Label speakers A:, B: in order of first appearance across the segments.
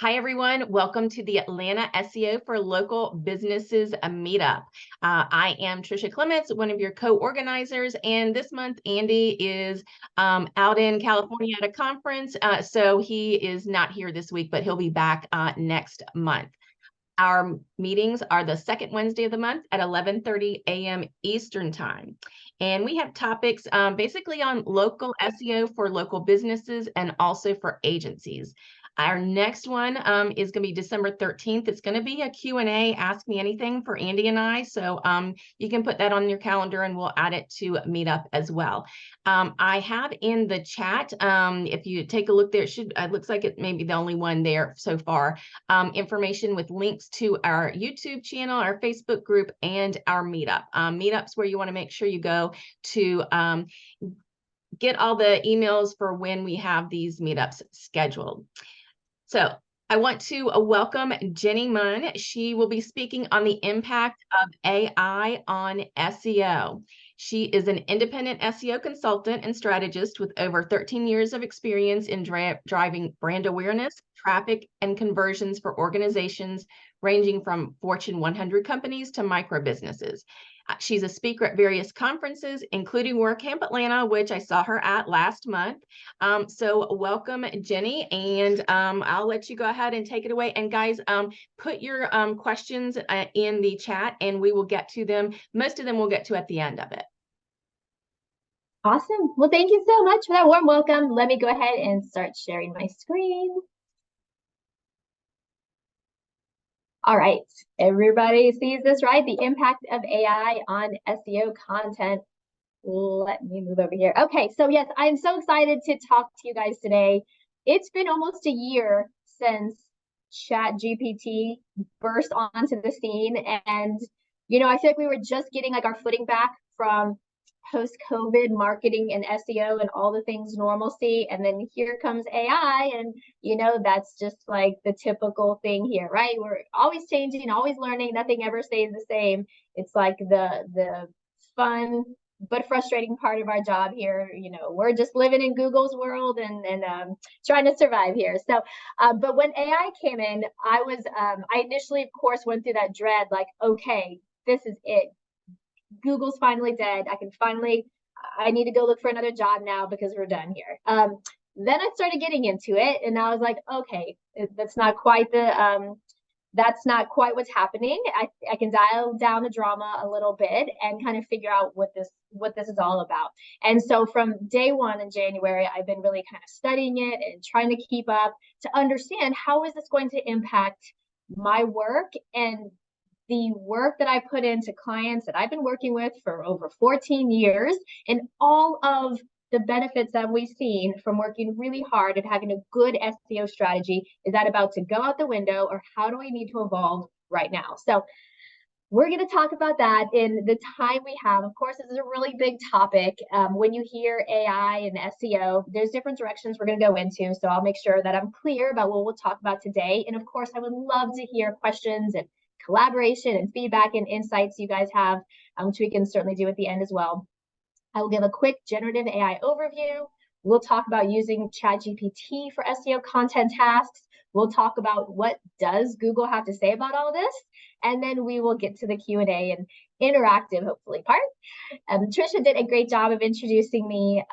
A: Hi, everyone. Welcome to the Atlanta SEO for Local Businesses meetup. I am 𝗪𝗲 𝗘𝗦𝗧, one of your co-organizers, and this month Andy is out in California at a conference, so he is not here this week, but he'll be back next month. Our meetings are the second Wednesday of the month at 11:30 a.m. Eastern Time. And we have topics basically on local SEO for local businesses and also for agencies. Our next one is going to be December 13th. It's going to be a Q&A, Ask Me Anything for Andy and I. So you can put that on your calendar and we'll add it to Meetup as well. I have in the chat, if you take a look there, it looks like it may be the only one there so far, information with links to our YouTube channel, our Facebook group, and our Meetup. Meetups where you want to make sure you go to get all the emails for when we have these meetups scheduled. So I want to welcome Jenny Munn. She will be speaking on the impact of AI on SEO. She is an independent SEO consultant and strategist with over 13 years of experience in driving brand awareness, traffic, and conversions for organizations ranging from Fortune 100 companies to micro businesses. She's a speaker at various conferences, including WordCamp Atlanta, which I saw her at last month. So welcome, Jenny, and I'll let you go ahead and take it away. And guys, put your questions in the chat and we will get to them. Most of them we'll get to at the end of it.
B: Awesome. Well, thank you so much for that warm welcome. Let me go ahead and start sharing my screen. All right, everybody sees this, right? The impact of AI on SEO content. Let me move over here. Okay, so yes, I'm so excited to talk to you guys today. It's been almost a year since ChatGPT burst onto the scene. And, you know, I feel like we were just getting like our footing back from post-COVID marketing and SEO and all the things normalcy. And then here comes AI. And, you know, that's just like the typical thing here, right? We're always changing, always learning. Nothing ever stays the same. It's like the fun but frustrating part of our job here. You know, we're just living in Google's world and trying to survive here. So, but when AI came in, I initially, of course, went through that dread, like, okay, this is it. Google's finally dead. I need to go look for another job now because we're done here. Then I started getting into it and I was like, okay, that's not quite what's happening. I can dial down the drama a little bit and kind of figure out what this is all about. And so from day one in January, I've been really kind of studying it and trying to keep up to understand how is this going to impact my work and the work that I put into clients that I've been working with for over 14 years and all of the benefits that we've seen from working really hard and having a good SEO strategy. Is that about to go out the window or how do I need to evolve right now? So we're going to talk about that in the time we have. Of course, this is a really big topic. When you hear AI and SEO, there's different directions we're going to go into. So I'll make sure that I'm clear about what we'll talk about today. And of course, I would love to hear questions and collaboration and feedback and insights you guys have, which we can certainly do at the end as well. I will give a quick generative AI overview. We'll talk about using ChatGPT for SEO content tasks. We'll talk about what does Google have to say about all this, and then we will get to the Q&A and interactive, hopefully, part. 𝗪𝗲 did a great job of introducing me,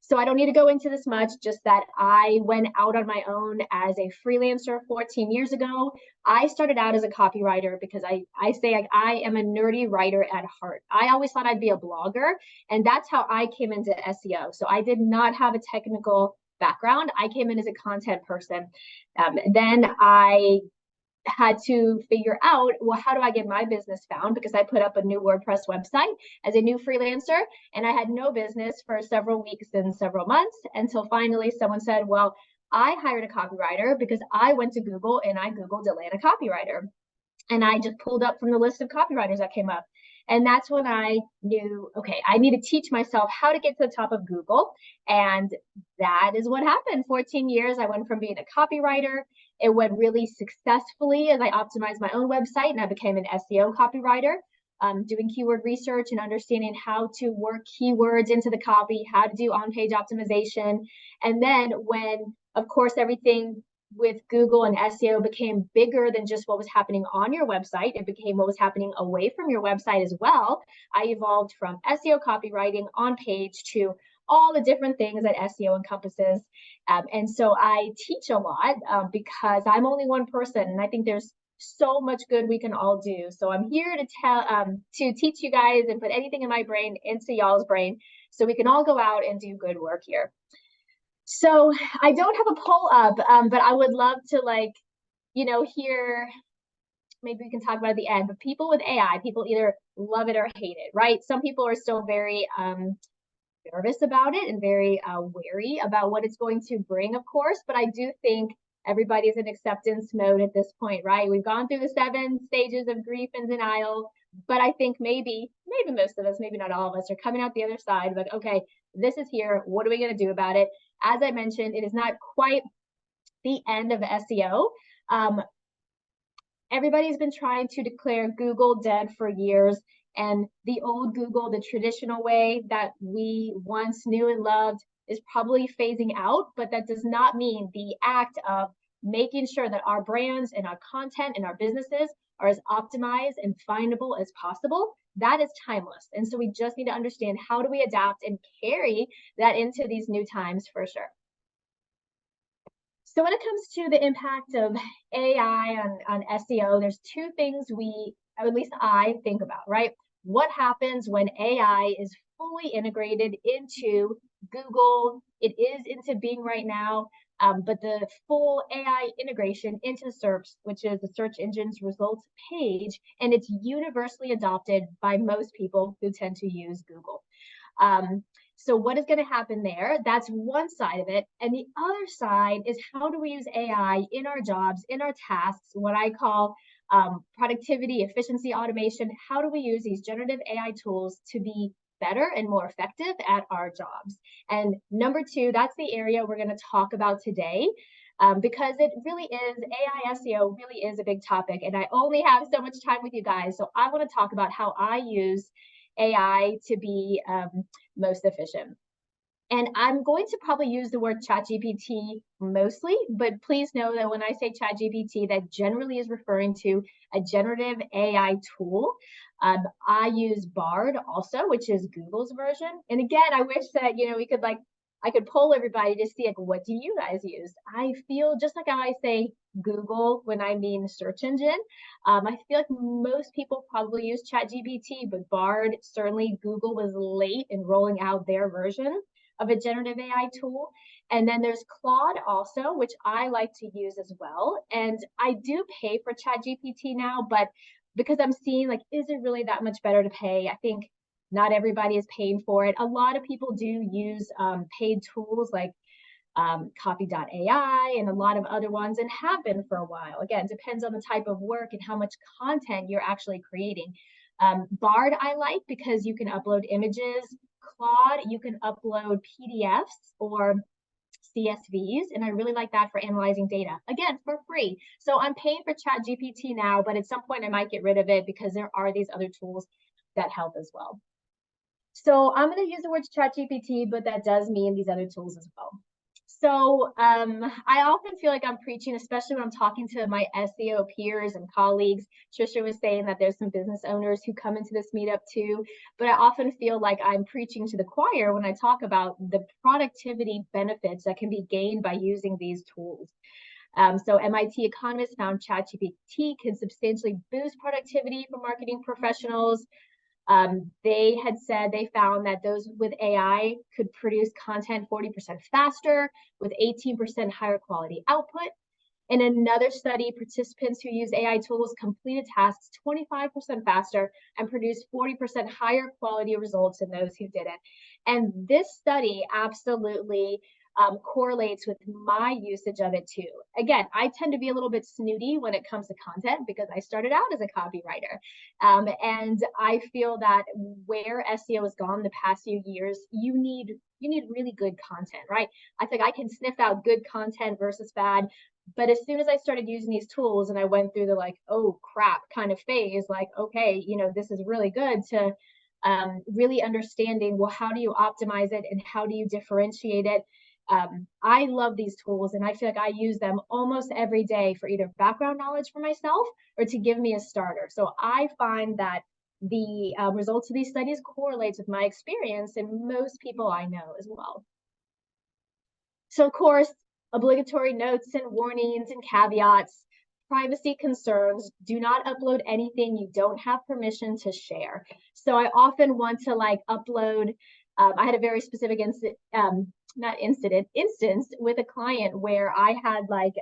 B: so I don't need to go into this much, just that I went out on my own as a freelancer 14 years ago. I started out as a copywriter because I say I am a nerdy writer at heart. I always thought I'd be a blogger, and that's how I came into SEO. So I did not have a technical background. I came in as a content person. Then I had to figure out, well, how do I get my business found? Because I put up a new WordPress website as a new freelancer, and I had no business for several weeks and several months until finally someone said, well, I hired a copywriter because I went to Google and I Googled Atlanta copywriter. And I just pulled up from the list of copywriters that came up. And that's when I knew, okay, I need to teach myself how to get to the top of Google. And that is what happened. 14 years, I went from being a copywriter. It went really successfully as I optimized my own website and I became an SEO copywriter, doing keyword research and understanding how to work keywords into the copy, how to do on-page optimization. And then when, of course, everything with Google and SEO became bigger than just what was happening on your website. It became what was happening away from your website as well. I evolved from SEO copywriting on page to all the different things that SEO encompasses. And so I teach a lot because I'm only one person, and I think there's so much good we can all do. So I'm here to teach you guys and put anything in my brain into y'all's brain so we can all go out and do good work here. So I don't have a poll up, but I would love to hear, maybe we can talk about it at the end, but people with AI, people either love it or hate it, right? Some people are still very nervous about it and very wary about what it's going to bring, of course, but I do think everybody's in acceptance mode at this point, right? We've gone through the 7 stages of grief and denial, but I think maybe most of us, maybe not all of us, are coming out the other side, but okay, this is here. What are we going to do about it? As I mentioned, it is not quite the end of SEO. Everybody's been trying to declare Google dead for years, and the old Google, the traditional way that we once knew and loved, is probably phasing out, but that does not mean the act of making sure that our brands and our content and our businesses are as optimized and findable as possible. That is timeless. And so we just need to understand, how do we adapt and carry that into these new times for sure. So when it comes to the impact of AI on SEO, there's 2 things or at least I think about, right? What happens when AI is fully integrated into Google? It is into Bing right now, but the full AI integration into SERPs, which is the search engine's results page, and it's universally adopted by most people who tend to use Google. So what is going to happen there? That's one side of it. And the other side is, how do we use AI in our jobs, in our tasks, what I call productivity, efficiency, automation? How do we use these generative AI tools to be better and more effective at our jobs? And number 2, that's the area we're going to talk about today, because it really is, AI SEO really is a big topic, and I only have so much time with you guys. So I want to talk about how I use AI to be most efficient. And I'm going to probably use the word ChatGPT mostly, but please know that when I say ChatGPT, that generally is referring to a generative AI tool. I use Bard also, which is Google's version. And again, I wish that, we could I could poll everybody to see what do you guys use? I feel just like how I say Google when I mean search engine. I feel like most people probably use ChatGPT, but Bard, certainly Google was late in rolling out their version of a generative AI tool. And then there's Claude also, which I like to use as well. And I do pay for ChatGPT now, but because I'm seeing is it really that much better to pay? I think not everybody is paying for it. A lot of people do use paid tools like copy.ai and a lot of other ones, and have been for a while. Again, depends on the type of work and how much content you're actually creating. Bard I like because you can upload images. Claude, you can upload PDFs or CSVs, and I really like that for analyzing data, again, for free. So I'm paying for ChatGPT now, but at some point I might get rid of it because there are these other tools that help as well. So I'm going to use the word ChatGPT, but that does mean these other tools as well. So I often feel like I'm preaching, especially when I'm talking to my SEO peers and colleagues. Trisha was saying that there's some business owners who come into this meetup too, but I often feel like I'm preaching to the choir when I talk about the productivity benefits that can be gained by using these tools. So MIT economists found ChatGPT can substantially boost productivity for marketing professionals. They had said they found that those with AI could produce content 40% faster with 18% higher quality output. In another study, participants who use AI tools completed tasks 25% faster and produced 40% higher quality results than those who didn't. And this study absolutely correlates with my usage of it too. Again, I tend to be a little bit snooty when it comes to content because I started out as a copywriter. And I feel that where SEO has gone the past few years, you need really good content, right? I think I can sniff out good content versus bad. But as soon as I started using these tools and I went through the oh crap kind of phase, okay, this is really good, to really understanding, well, how do you optimize it and how do you differentiate it? I love these tools, and I feel like I use them almost every day for either background knowledge for myself or to give me a starter. So I find that the results of these studies correlates with my experience and most people I know as well. So of course, obligatory notes and warnings and caveats, privacy concerns, do not upload anything you don't have permission to share. So I often want to like upload, I had a very specific instance with a client where I had like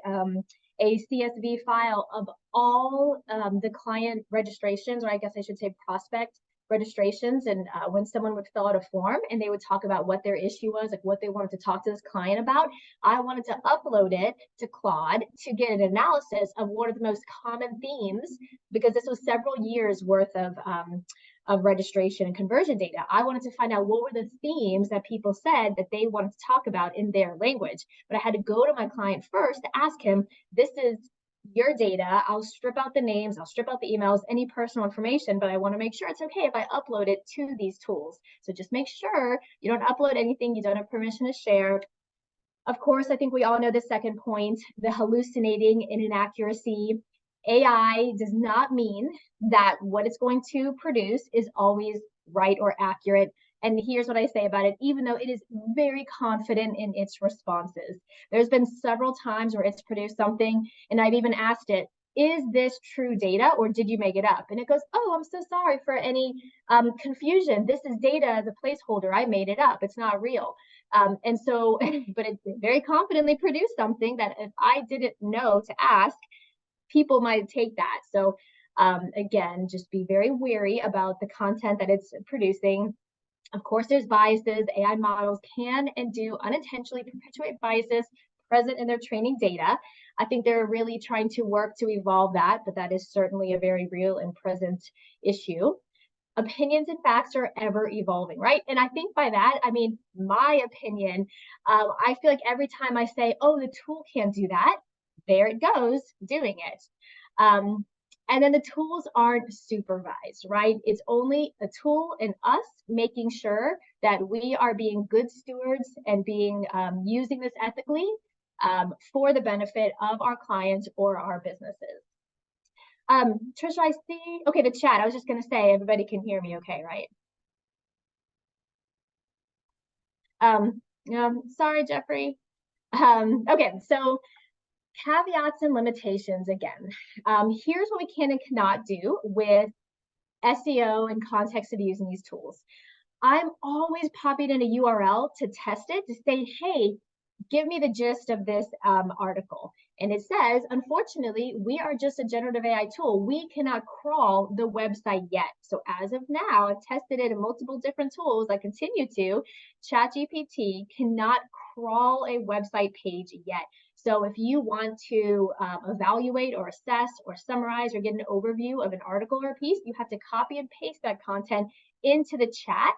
B: a CSV file of all the client registrations, or I guess I should say prospect registrations, and when someone would fill out a form and they would talk about what their issue was, like what they wanted to talk to this client about, I wanted to upload it to Claude to get an analysis of what are the most common themes, because this was several years worth of registration and conversion data. I wanted to find out what were the themes that people said that they wanted to talk about in their language. But I had to go to my client first to ask him, this is your data. I'll strip out the names, I'll strip out the emails, any personal information, but I want to make sure it's okay if I upload it to these tools. So just make sure you don't upload anything you don't have permission to share. Of course, I think we all know the second point, the hallucinating and inaccuracy. AI does not mean that what it's going to produce is always right or accurate. And here's what I say about it, even though it is very confident in its responses. There's been several times where it's produced something and I've even asked it, is this true data or did you make it up? And it goes, oh, I'm so sorry for any confusion. This is data as a placeholder. I made it up. It's not real. And so, but it very confidently produced something that if I didn't know to ask, people might take that. So again, just be very wary about the content that it's producing. Of course, there's biases. AI models can and do unintentionally perpetuate biases present in their training data. I think they're really trying to work to evolve that, but that is certainly a very real and present issue. Opinions and facts are ever evolving, right? And I think by that, I mean, my opinion, I feel like every time I say, oh, the tool can't do that, there it goes doing it. And then the tools aren't supervised, right? It's only a tool and us making sure that we are being good stewards and being using this ethically for the benefit of our clients or our businesses. Trisha, I see, okay, the chat, I was just gonna say, everybody can hear me okay, right? Sorry, Jeffrey. Okay, so caveats and limitations again. Here's what we can and cannot do with SEO and context of using these tools. I'm always popping in a URL to test it to say, hey, give me the gist of this article. And it says, unfortunately, we are just a generative AI tool. We cannot crawl the website yet. So as of now, I've tested it in multiple different tools. I continue to. ChatGPT cannot crawl a website page yet. So if you want to evaluate or assess or summarize or get an overview of an article or a piece, you have to copy and paste that content into the chat.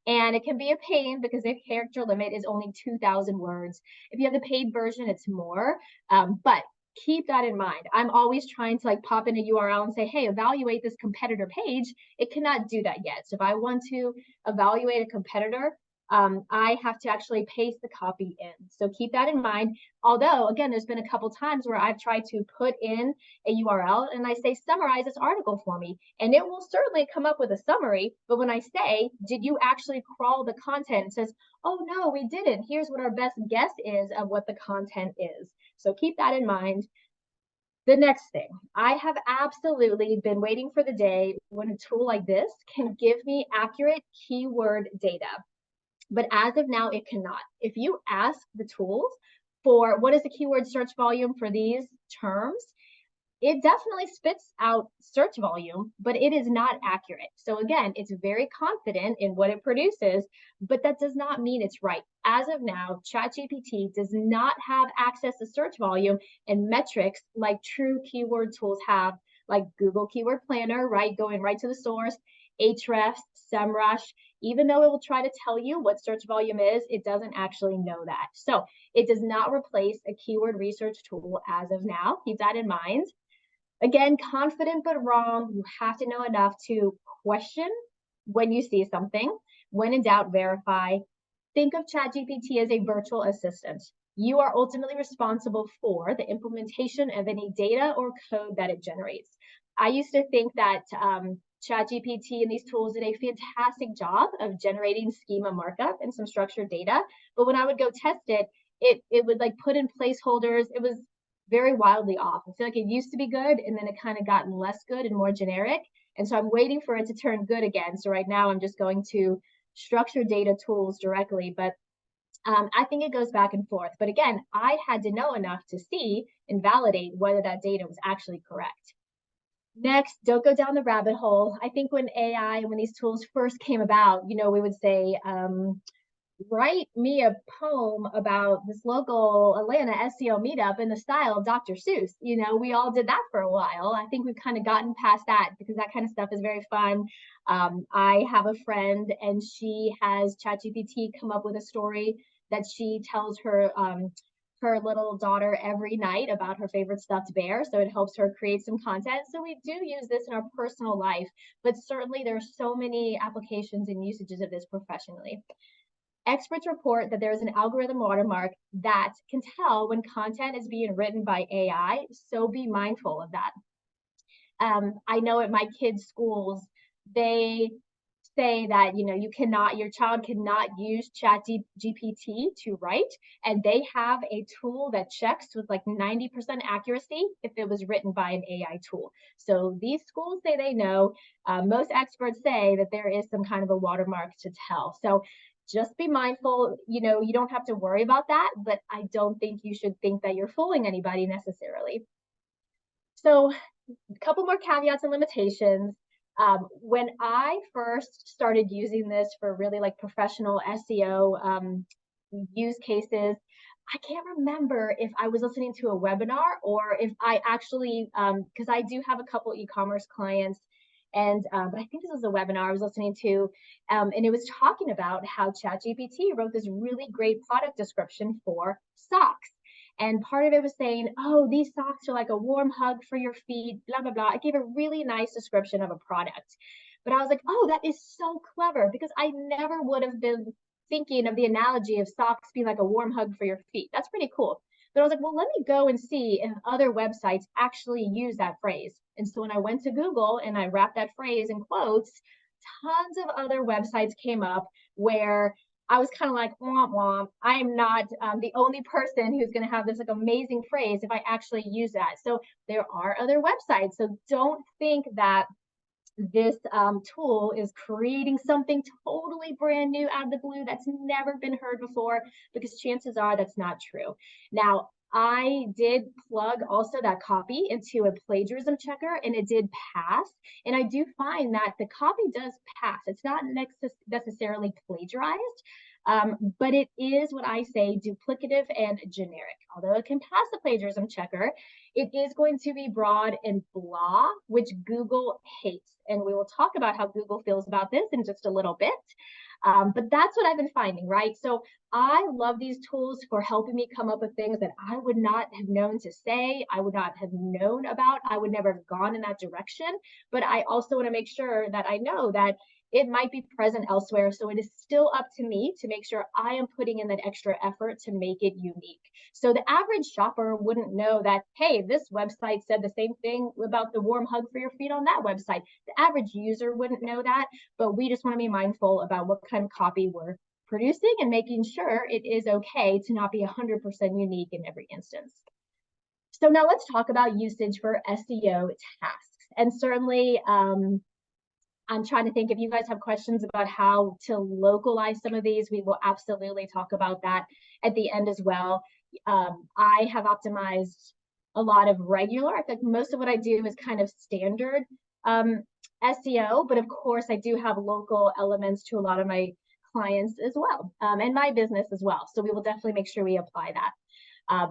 B: And it can be a pain because the character limit is only 2,000 words. If you have the paid version, it's more. But keep that in mind. I'm always trying to like pop in a URL and say, hey, evaluate this competitor page. It cannot do that yet. So if I want to evaluate a competitor, I have to actually paste the copy in. So keep that in mind. Although, again, there's been a couple times where I've tried to put in a URL and I say, summarize this article for me. And it will certainly come up with a summary. But when I say, did you actually crawl the content? It says, oh, no, we didn't. Here's what our best guess is of what the content is. So keep that in mind. The next thing, I have absolutely been waiting for the day when a tool like this can give me accurate keyword data. But as of now, it cannot. If you ask the tools for what is the keyword search volume for these terms, it definitely spits out search volume, but it is not accurate. So again, it's very confident in what it produces, but that does not mean it's right. As of now, ChatGPT does not have access to search volume and metrics like true keyword tools have, like Google Keyword Planner, right? Going right to the source, Ahrefs, SEMrush. Even though it will try to tell you what search volume is, it doesn't actually know that. So it does not replace a keyword research tool as of now. Keep that in mind. Again, confident but wrong. You have to know enough to question when you see something. When in doubt, verify. Think of ChatGPT as a virtual assistant. You are ultimately responsible for the implementation of any data or code that it generates. I used to think that ChatGPT and these tools did a fantastic job of generating schema markup and some structured data. But when I would go test it, it would like put in placeholders. It was very wildly off. I feel like it used to be good, and then it kind of got less good and more generic. And so I'm waiting for it to turn good again. So right now I'm just going to structured data tools directly. But I think it goes back and forth. But again, I had to know enough to see and validate whether that data was actually correct. Next, don't go down the rabbit hole. I think when AI, when these tools first came about, you know, we would say, write me a poem about this local Atlanta SEO meetup in the style of Dr. Seuss. You know, we all did that for a while. I think we've kind of gotten past that because that kind of stuff is very fun. I have a friend and she has ChatGPT come up with a story that she tells her her little daughter every night about her favorite stuffed bear. So it helps her create some content. So we do use this in our personal life, but certainly there are so many applications and usages of this professionally. Experts report that there is an algorithm watermark that can tell when content is being written by AI, so be mindful of that. I know at my kids' schools, they say that, you know, your child cannot use ChatGPT to write, and they have a tool that checks with like 90% accuracy if it was written by an AI tool. So these schools say they know. Most experts say that there is some kind of a watermark to tell. So just be mindful. You know, you don't have to worry about that, but I don't think you should think that you're fooling anybody necessarily. So a couple more caveats and limitations. When I first started using this for really like professional SEO use cases, I can't remember if I was listening to a webinar or if I actually, because I do have a couple e-commerce clients, and but I think this was a webinar I was listening to, and it was talking about how ChatGPT wrote this really great product description for socks. And part of it was saying, oh, these socks are like a warm hug for your feet, blah, blah, blah. It gave a really nice description of a product. But I was like, oh, that is so clever, because I never would have been thinking of the analogy of socks being like a warm hug for your feet. That's pretty cool. But I was like, well, let me go and see if other websites actually use that phrase. And so when I went to Google and I wrapped that phrase in quotes, tons of other websites came up where I was kind of like, womp womp. I am not the only person who's going to have this like amazing phrase if I actually use that. So there are other websites. So don't think that this tool is creating something totally brand new out of the blue that's never been heard before, because chances are that's not true. Now, I did plug also that copy into a plagiarism checker, and it did pass. And I do find that the copy does pass. It's not necessarily plagiarized, but it is what I say duplicative and generic. Although it can pass the plagiarism checker, it is going to be broad and blah, which Google hates. And we will talk about how Google feels about this in just a little bit. But that's what I've been finding, right? So I love these tools for helping me come up with things that I would not have known to say, I would not have known about, I would never have gone in that direction. But I also want to make sure that I know that it might be present elsewhere. So it is still up to me to make sure I am putting in that extra effort to make it unique. So the average shopper wouldn't know that, hey, this website said the same thing about the warm hug for your feet on that website. The average user wouldn't know that, but we just want to be mindful about what kind of copy we're producing and making sure it is okay to not be 100% unique in every instance. So now let's talk about usage for SEO tasks. And certainly, I'm trying to think if you guys have questions about how to localize some of these, we will absolutely talk about that at the end as well. I have optimized a lot of regular. I think most of what I do is kind of standard SEO, but of course I do have local elements to a lot of my clients as well, and my business as well. So we will definitely make sure we apply that.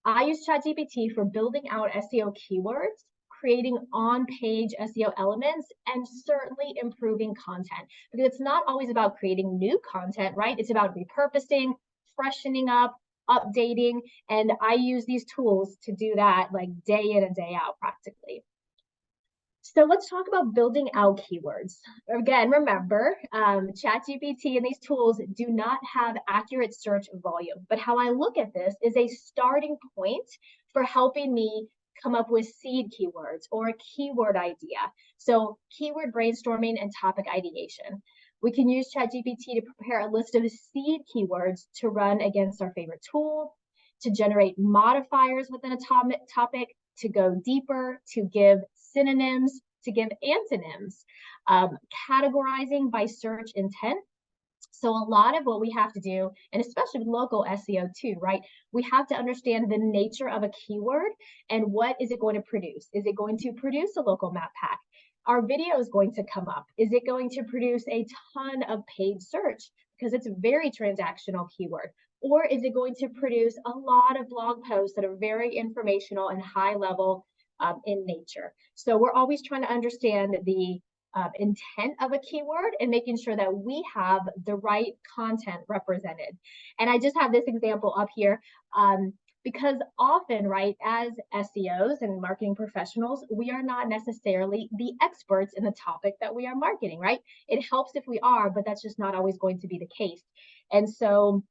B: I use ChatGPT for building out SEO keywords, creating on-page SEO elements, and certainly improving content. Because it's not always about creating new content, right? It's about repurposing, freshening up, updating, and I use these tools to do that like day in and day out practically. So let's talk about building out keywords. Again, remember, ChatGPT and these tools do not have accurate search volume, but how I look at this is a starting point for helping me come up with seed keywords or a keyword idea. So keyword brainstorming and topic ideation. We can use ChatGPT to prepare a list of seed keywords to run against our favorite tool, to generate modifiers within a topic, to go deeper, to give synonyms, to give antonyms, categorizing by search intent. So a lot of what we have to do, and especially with local SEO too, right? We have to understand the nature of a keyword and what is it going to produce? Is it going to produce a local map pack? Our video is going to come up. Is it going to produce a ton of paid search? Because it's a very transactional keyword. Or is it going to produce a lot of blog posts that are very informational and high level in nature? So we're always trying to understand the intent of a keyword and making sure that we have the right content represented. And I just have this example up here because often, right, as SEOs and marketing professionals, we are not necessarily the experts in the topic that we are marketing, right? It helps if we are, but that's just not always going to be the case. And so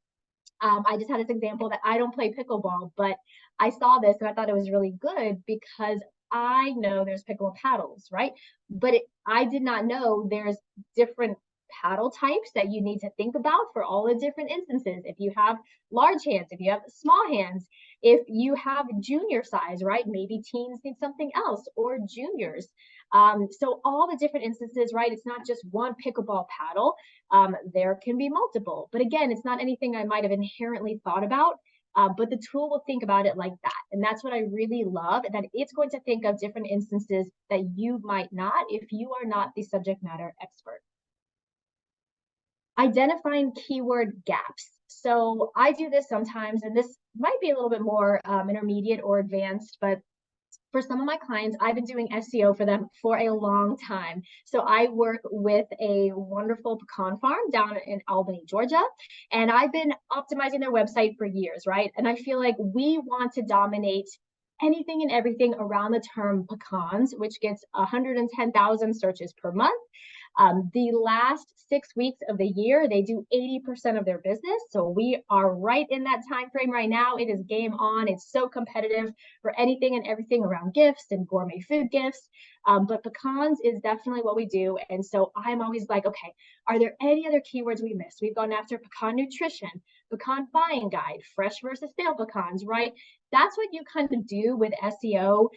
B: I just had this example that I don't play pickleball, but I saw this and I thought it was really good because I know there's pickleball paddles, right? But I did not know there's different paddle types that you need to think about for all the different instances. If you have large hands, if you have small hands, if you have junior size, right? Maybe teens need something else or juniors. So all the different instances, right? It's not just one pickleball paddle. There can be multiple. But again, it's not anything I might have inherently thought about. But the tool will think about it like that. And that's what I really love, that it's going to think of different instances that you might not if you are not the subject matter expert. Identifying keyword gaps. So I do this sometimes, and this might be a little bit more intermediate or advanced, but for some of my clients, I've been doing SEO for them for a long time. So I work with a wonderful pecan farm down in Albany, Georgia, and I've been optimizing their website for years, right? And I feel like we want to dominate anything and everything around the term pecans, which gets 110,000 searches per month. The last 6 weeks of the year, they do 80% of their business. So we are right in that time frame right now. It is game on. It's so competitive for anything and everything around gifts and gourmet food gifts. But pecans is definitely what we do. And so I'm always like, okay, are there any other keywords we missed? We've gone after pecan nutrition, pecan buying guide, fresh versus stale pecans, right? That's what you kind of do with SEO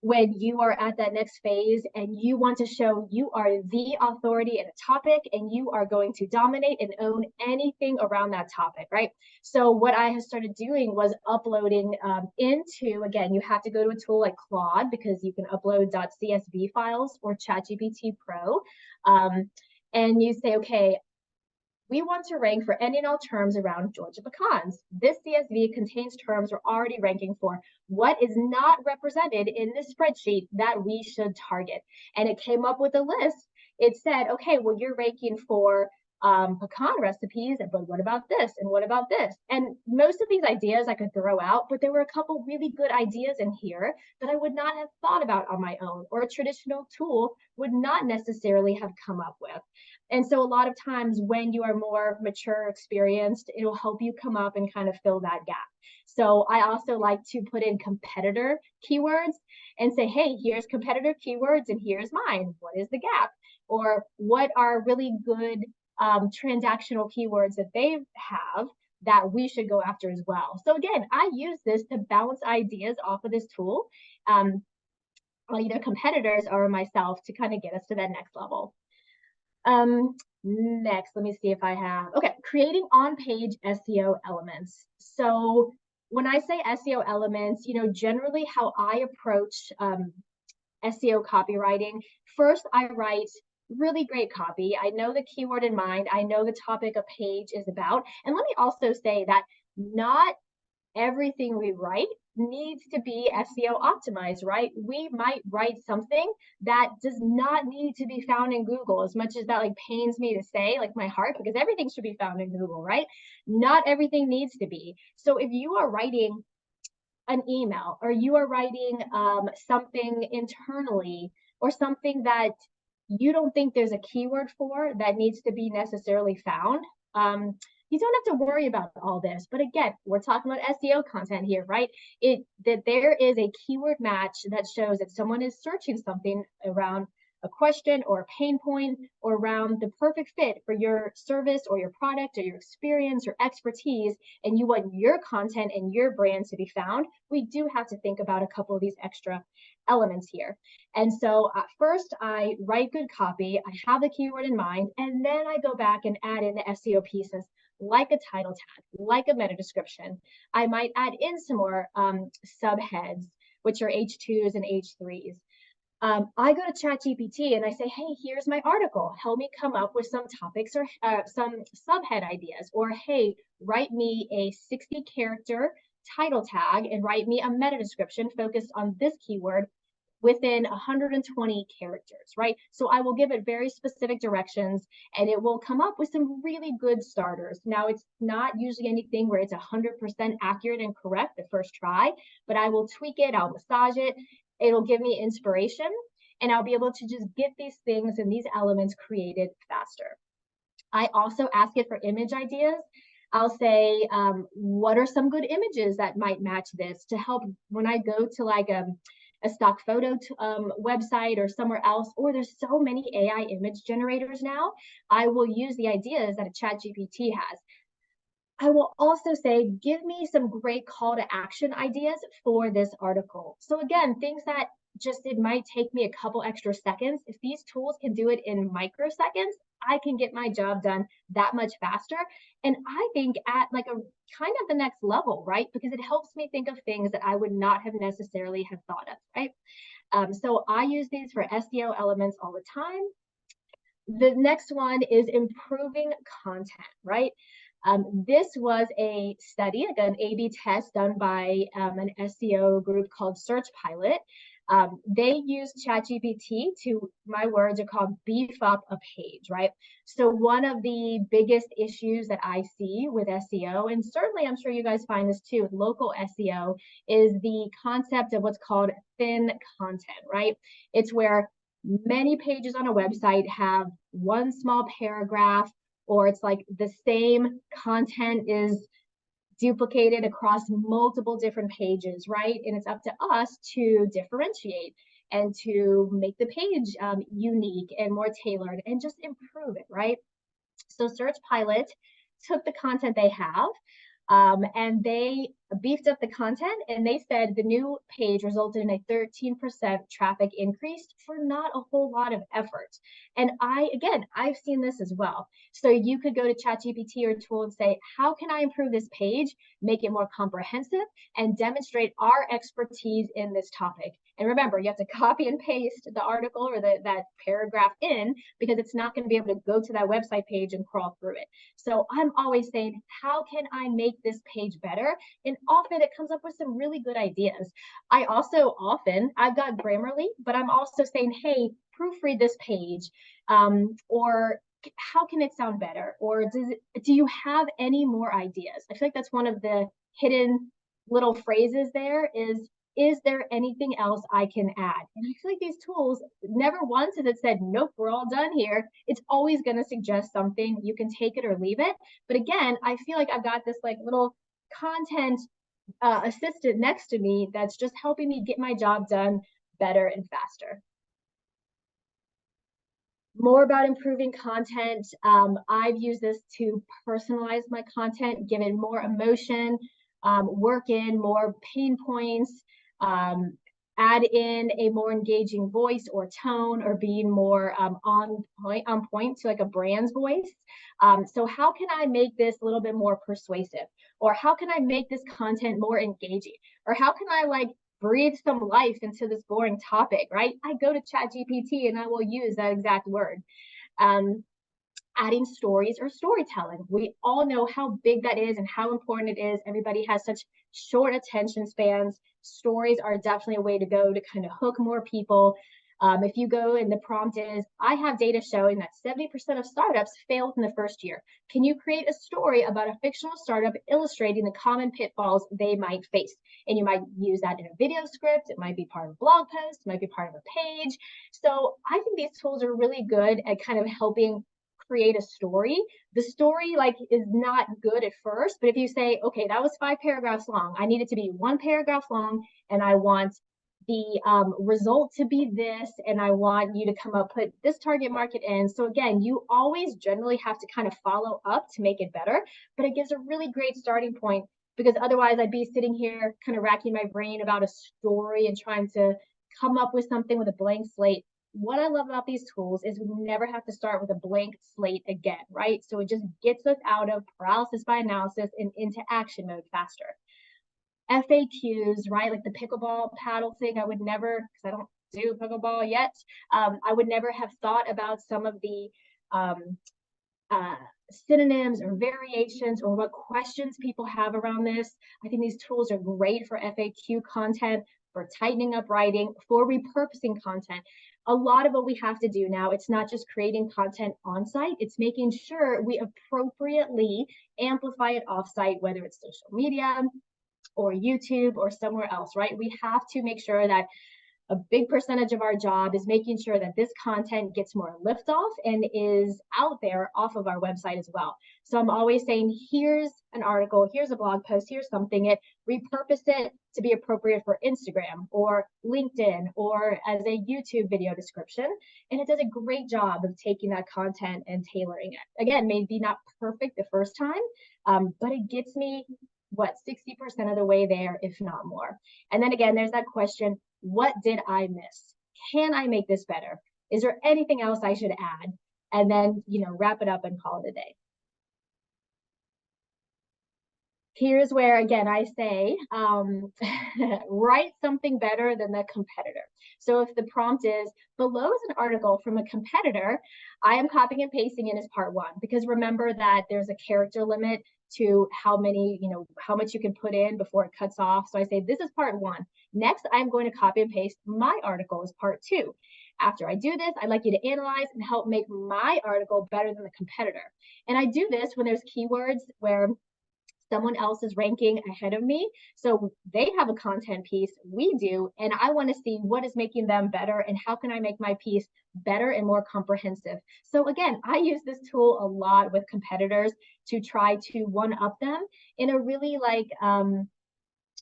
B: when you are at that next phase and you want to show you are the authority in a topic and you are going to dominate and own anything around that topic, right? So what I have started doing was uploading into, again, you have to go to a tool like Claude because you can upload .csv files or ChatGPT Pro. And you say, okay, we want to rank for any and all terms around Georgia pecans. This CSV contains terms we're already ranking for. What is not represented in this spreadsheet that we should target? And it came up with a list. It said, okay, well, you're ranking for pecan recipes, but what about this? And what about this? And most of these ideas I could throw out, but there were a couple really good ideas in here that I would not have thought about on my own, or a traditional tool would not necessarily have come up with. And so a lot of times when you are more mature, experienced, it'll help you come up and kind of fill that gap. So I also like to put in competitor keywords and say, hey, here's competitor keywords and here's mine. What is the gap? Or what are really good transactional keywords that they have that we should go after as well. So again, I use this to bounce ideas off of this tool, either competitors or myself, to kind of get us to that next level. Next, let me see if I have, okay, creating on-page SEO elements. So when I say SEO elements, you know, generally how I approach SEO copywriting, first I write really great copy. I know the keyword in mind. I know the topic a page is about. And let me also say that not everything we write needs to be SEO optimized, right? We might write something that does not need to be found in Google, as much as that like pains me to say, like my heart, because everything should be found in Google, right? Not everything needs to be. So if you are writing an email or you are writing something internally or something that you don't think there's a keyword for that needs to be necessarily found, you don't have to worry about all this. But again, we're talking about SEO content here, right? That there is a keyword match that shows that someone is searching something around a question or a pain point or around the perfect fit for your service or your product or your experience or expertise, and you want your content and your brand to be found, we do have to think about a couple of these extra elements here. And so first I write good copy, I have the keyword in mind, and then I go back and add in the SEO pieces like a title tag, like a meta description. I might add in some more subheads, which are H2s and H3s. I go to ChatGPT and I say, hey, here's my article. Help me come up with some topics or some subhead ideas. Or, hey, write me a 60-character title tag and write me a meta description focused on this keyword within 120 characters, right? So I will give it very specific directions and it will come up with some really good starters. Now, it's not usually anything where it's 100% accurate and correct the first try, but I will tweak it, I'll massage it, it'll give me inspiration, and I'll be able to just get these things and these elements created faster. I also ask it for image ideas. I'll say, what are some good images that might match this to help when I go to like a stock photo website or somewhere else, or there's so many AI image generators now, I will use the ideas that a ChatGPT has. I will also say, give me some great call to action ideas for this article. So again, things that it might take me a couple extra seconds. If these tools can do it in microseconds, I can get my job done that much faster. And I think at like a kind of the next level, right? Because it helps me think of things that I would not have necessarily have thought of, right? So I use these for SEO elements all the time. The next one is improving content, right? This was a study, like an A/B test done by an SEO group called SearchPilot. They use ChatGPT to, my words are called, beef up a page, right? So one of the biggest issues that I see with SEO, and certainly I'm sure you guys find this too with local SEO, is the concept of what's called thin content, right? It's where many pages on a website have one small paragraph, or it's like the same content is duplicated across multiple different pages, right? And it's up to us to differentiate and to make the page unique and more tailored and just improve it, right? So SearchPilot took the content they have and they beefed up the content, and they said the new page resulted in a 13% traffic increase for not a whole lot of effort. And I've seen this as well. So you could go to ChatGPT or a tool and say, how can I improve this page, make it more comprehensive, and demonstrate our expertise in this topic? And remember, you have to copy and paste the article or that paragraph in, because it's not going to be able to go to that website page and crawl through it. So I'm always saying, how can I make this page better? And often it comes up with some really good ideas. I've got Grammarly, but I'm also saying, hey, proofread this page, or how can it sound better? Or do you have any more ideas? I feel like that's one of the hidden little phrases there is there anything else I can add? And I feel like these tools, never once has it said, nope, we're all done here. It's always going to suggest something. You can take it or leave it. But again, I feel like I've got this like little content assistant next to me that's just helping me get my job done better and faster. More about improving content. I've used this to personalize my content, give it more emotion, work in more pain points, add in a more engaging voice or tone, or being more on point to like a brand's voice. So how can I make this a little bit more persuasive? Or how can I make this content more engaging? Or how can I like breathe some life into this boring topic, right? I go to ChatGPT and I will use that exact word. Adding stories or storytelling. We all know how big that is and how important it is. Everybody has such short attention spans. Stories are definitely a way to go to kind of hook more people. If you go and the prompt is, I have data showing that 70% of startups fail within the first year. Can you create a story about a fictional startup illustrating the common pitfalls they might face? And you might use that in a video script. It might be part of a blog post. It might be part of a page. So I think these tools are really good at kind of helping create a story. The story is not good at first, but if you say, okay, that was 5 paragraphs long, I need it to be 1 paragraph long, and I want the result to be this, and I want you to come up, put this target market in. So again, you always generally have to kind of follow up to make it better, but it gives a really great starting point, because otherwise I'd be sitting here kind of racking my brain about a story and trying to come up with something with a blank slate. What I love about these tools is we never have to start with a blank slate again, right? So it just gets us out of paralysis by analysis and into action mode faster. FAQs, right? Like the pickleball paddle thing, I would never, because I don't do pickleball yet, I would never have thought about some of the synonyms or variations or what questions people have around this. I think these tools are great for FAQ content, for tightening up writing, for repurposing content. A lot of what we have to do now, it's not just creating content on site, it's making sure we appropriately amplify it off site, whether it's social media or YouTube or somewhere else, right? We have to make sure that a big percentage of our job is making sure that this content gets more liftoff and is out there off of our website as well. So I'm always saying, here's an article, here's a blog post, here's something, repurpose it to be appropriate for Instagram or LinkedIn or as a YouTube video description. And it does a great job of taking that content and tailoring it. Again, maybe not perfect the first time, but it gets me, 60% of the way there, if not more. And then again, there's that question, what did I miss? Can I make this better? Is there anything else I should add? And then, wrap it up and call it a day. Here's where, again, I say, write something better than the competitor. So if the prompt is, below is an article from a competitor, I am copying and pasting in as part 1, because remember that there's a character limit to how many, how much you can put in before it cuts off. So I say, this is part 1. Next, I'm going to copy and paste my article as part 2. After I do this, I'd like you to analyze and help make my article better than the competitor. And I do this when there's keywords where someone else is ranking ahead of me. So they have a content piece, we do, and I want to see what is making them better and how can I make my piece better and more comprehensive. So again, I use this tool a lot with competitors to try to one-up them in a really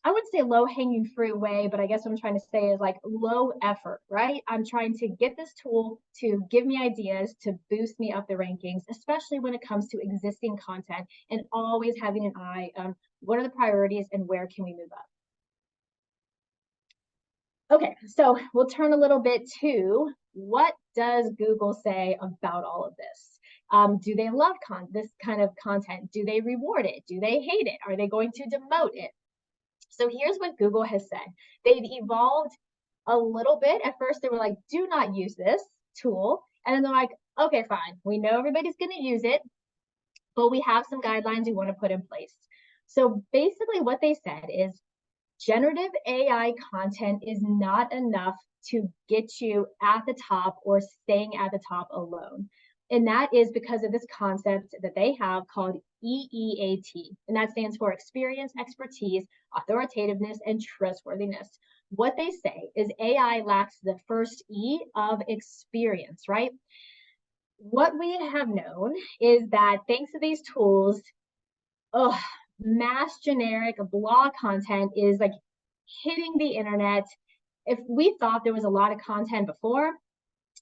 B: I wouldn't say low-hanging fruit way, but I guess what I'm trying to say is low effort, right? I'm trying to get this tool to give me ideas to boost me up the rankings, especially when it comes to existing content, and always having an eye on what are the priorities and where can we move up. Okay, so we'll turn a little bit to what does Google say about all of this? Do they love this kind of content? Do they reward it? Do they hate it? Are they going to demote it? So here's what Google has said. They've evolved a little bit. At first, they were like, do not use this tool. And then they're like, okay, fine. We know everybody's going to use it, but we have some guidelines we want to put in place. So basically what they said is generative AI content is not enough to get you at the top or staying at the top alone. And that is because of this concept that they have called EEAT, and that stands for experience, expertise, authoritativeness, and trustworthiness. What they say is AI lacks the first E of experience, right? What we have known is that thanks to these tools, mass generic blog content is hitting the internet. If we thought there was a lot of content before,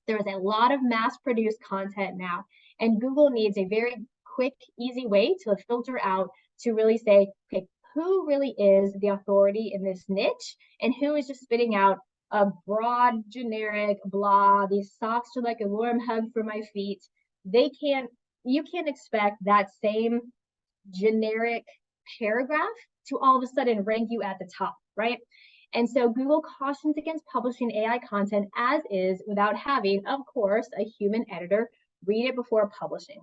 B: there is a lot of mass-produced content now, and Google needs a very quick, easy way to filter out to really say, okay, who really is the authority in this niche, and who is just spitting out a broad, generic, blah, these socks are like a warm hug for my feet. You can't expect that same generic paragraph to all of a sudden rank you at the top, right? And so Google cautions against publishing AI content as is without having, of course, a human editor read it before publishing.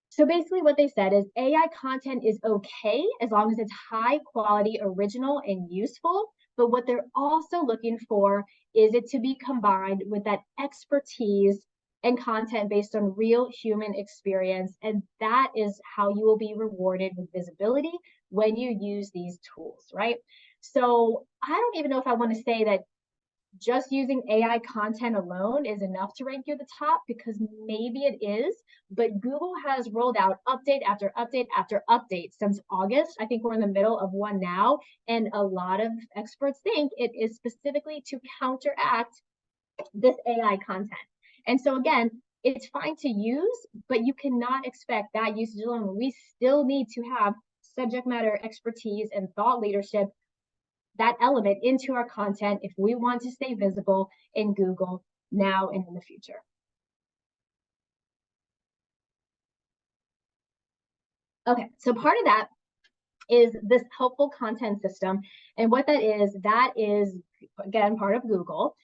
B: So basically what they said is AI content is okay as long as it's high quality, original, and useful, But what they're also looking for is it to be combined with that expertise and content based on real human experience. And that is how you will be rewarded with visibility when you use these tools, right? So I don't even know if I want to say that just using AI content alone is enough to rank you at the top, because maybe it is, but Google has rolled out update after update after update since August. I think we're in the middle of one now, and a lot of experts think it is specifically to counteract this AI content. And so again, it's fine to use, but you cannot expect that usage alone. We still need to have subject matter expertise and thought leadership, that element, into our content if we want to stay visible in Google now and in the future. Okay, so part of that is this helpful content system. And what that is, again, part of Google.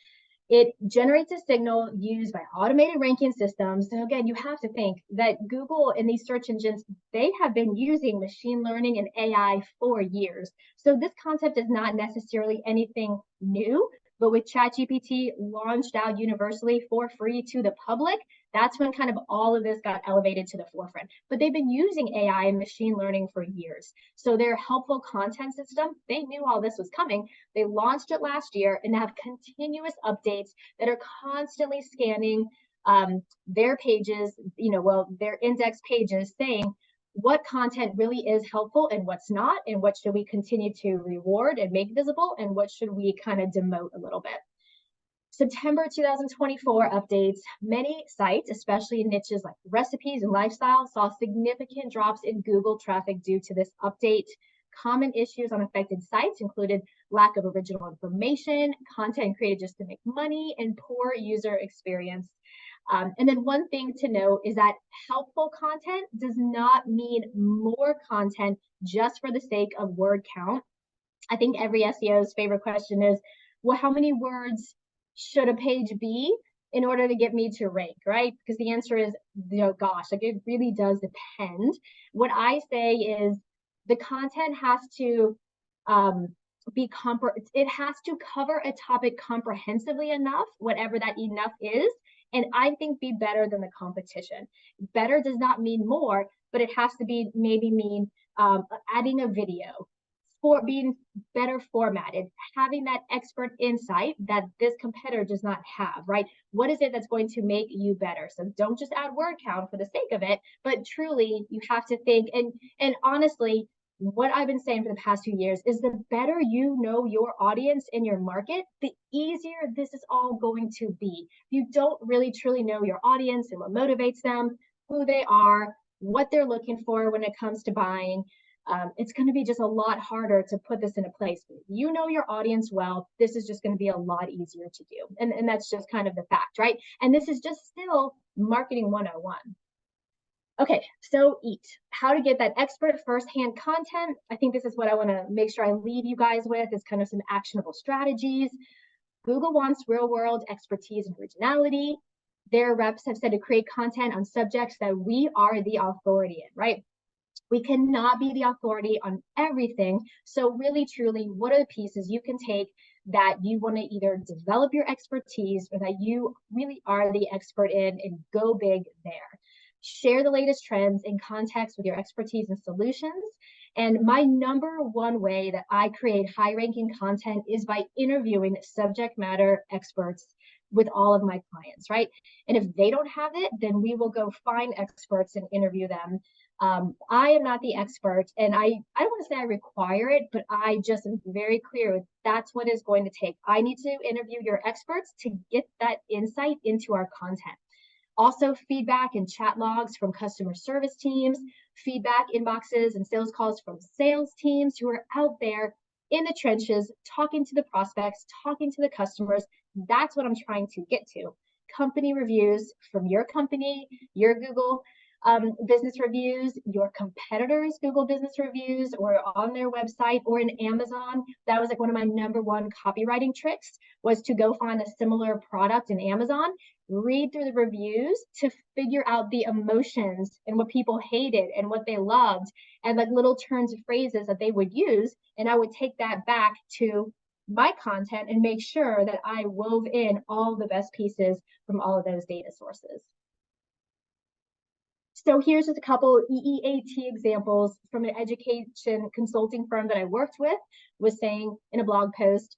B: It generates a signal used by automated ranking systems. So again, you have to think that Google and these search engines, they have been using machine learning and AI for years. So this concept is not necessarily anything new, but with ChatGPT launched out universally for free to the public, that's when kind of all of this got elevated to the forefront. But they've been using AI and machine learning for years. So their helpful content system, they knew all this was coming. They launched it last year and have continuous updates that are constantly scanning their pages, their index pages, saying what content really is helpful and what's not, and what should we continue to reward and make visible, and what should we kind of demote a little bit. September 2024 updates. Many sites, especially in niches like recipes and lifestyle, saw significant drops in Google traffic due to this update. Common issues on affected sites included lack of original information, content created just to make money, and poor user experience. And then one thing to note is that helpful content does not mean more content just for the sake of word count. I think every SEO's favorite question is, well, how many words should a page be in order to get me to rank, right? Because the answer is, gosh, like it really does depend. What I say is the content has to it has to cover a topic comprehensively enough, whatever that enough is, and I think be better than the competition. Better does not mean more, but it has to be mean adding a video, for being better formatted, having that expert insight that this competitor does not have, right? What is it that's going to make you better? So don't just add word count for the sake of it, but truly you have to think, and honestly, what I've been saying for the past 2 years is the better you know your audience and your market, the easier this is all going to be. If you don't really truly know your audience and what motivates them, who they are, what they're looking for when it comes to buying, it's going to be just a lot harder to put this into place. If you know your audience well, this is just going to be a lot easier to do. And that's just kind of the fact, right? And this is just still marketing 101. Okay, so how to get that expert firsthand content. I think this is what I want to make sure I leave you guys with, is kind of some actionable strategies. Google wants real world expertise and originality. Their reps have said to create content on subjects that we are the authority in, right? We cannot be the authority on everything. So really, truly, what are the pieces you can take that you want to either develop your expertise or that you really are the expert in, and go big there? Share the latest trends in context with your expertise and solutions. And my number one way that I create high-ranking content is by interviewing subject matter experts with all of my clients, right? And if they don't have it, then we will go find experts and interview them. I am not the expert, and I don't want to say I require it, but I just am very clear that's what it's going to take. I need to interview your experts to get that insight into our content. Also, feedback and chat logs from customer service teams, feedback inboxes and sales calls from sales teams who are out there in the trenches, talking to the prospects, talking to the customers. That's what I'm trying to get to. Company reviews from your company, your Google business reviews, your competitors' Google business reviews, or on their website, or in Amazon. That was like one of my number one copywriting tricks, was to go find a similar product in Amazon, read through the reviews to figure out the emotions and what people hated and what they loved, and like little turns of phrases that they would use. And I would take that back to my content and make sure that I wove in all the best pieces from all of those data sources. So here's just a couple EEAT examples from an education consulting firm that I worked with, was saying in a blog post,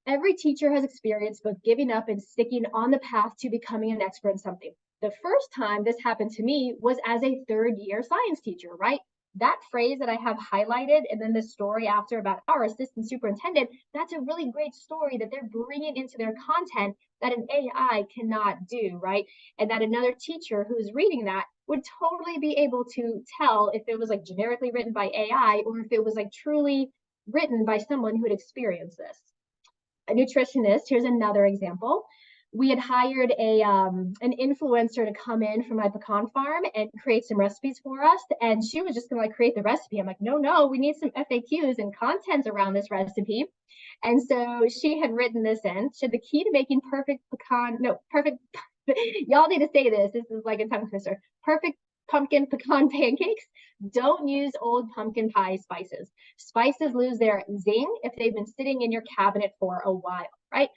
B: every teacher has experienced both giving up and sticking on the path to becoming an expert in something. The first time this happened to me was as a third-year science teacher, right? That phrase that I have highlighted, and then the story after about our assistant superintendent, that's a really great story that they're bringing into their content that an AI cannot do, right? And that another teacher who's reading that would totally be able to tell if it was like generically written by AI or if it was like truly written by someone who had experienced this. A nutritionist, here's another example. We had hired an influencer to come in from my pecan farm and create some recipes for us. And she was just gonna like create the recipe. I'm like, no, we need some FAQs and content around this recipe. And so she had written this in. She had the key to making y'all need to say this. This is like a tongue twister. Perfect pumpkin pecan pancakes. Don't use old pumpkin pie spices. Spices lose their zing if they've been sitting in your cabinet for a while, right?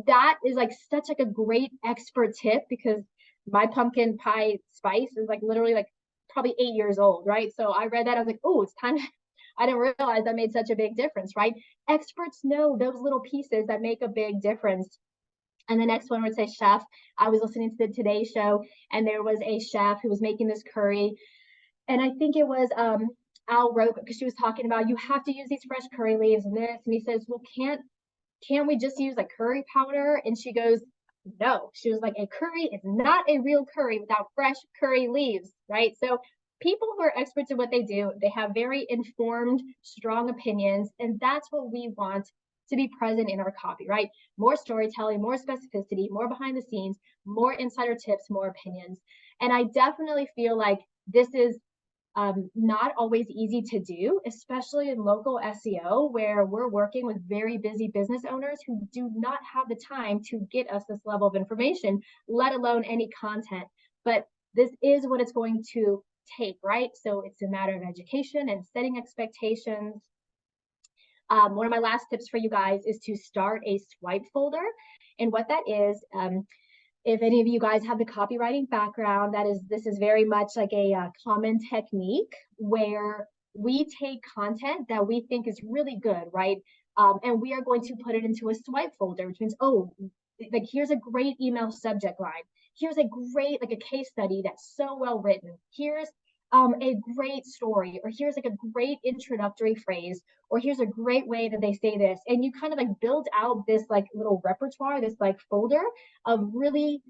B: That is like such like a great expert tip, because my pumpkin pie spice is like literally like probably 8 years old, right? So I read that, I was like, oh, it's time. I didn't realize that made such a big difference, right? Experts know those little pieces that make a big difference. And the next one would say chef. I was listening to the Today Show, and there was a chef who was making this curry. And I think it was Al Roker, because she was talking about, you have to use these fresh curry leaves and this. And he says, well, can't we just use like curry powder? And she goes, no. She was like, a curry is not a real curry without fresh curry leaves, right? So people who are experts in what they do, they have very informed, strong opinions, and that's what we want to be present in our copy, right? More storytelling, more specificity, more behind the scenes, more insider tips, more opinions. And I definitely feel like this is not always easy to do, especially in local SEO, where we're working with very busy business owners who do not have the time to get us this level of information, let alone any content. But this is what it's going to take, right? So it's a matter of education and setting expectations. One of my last tips for you guys is to start a swipe folder. And what that is, if any of you guys have the copywriting background, this is very much like a common technique where we take content that we think is really good, right? And we are going to put it into a swipe folder, which means, oh, like here's a great email subject line. Here's a great, like a case study that's so well written. Here's a great story, or here's like a great introductory phrase, or here's a great way that they say this. And you kind of like build out this like little repertoire, this like folder of really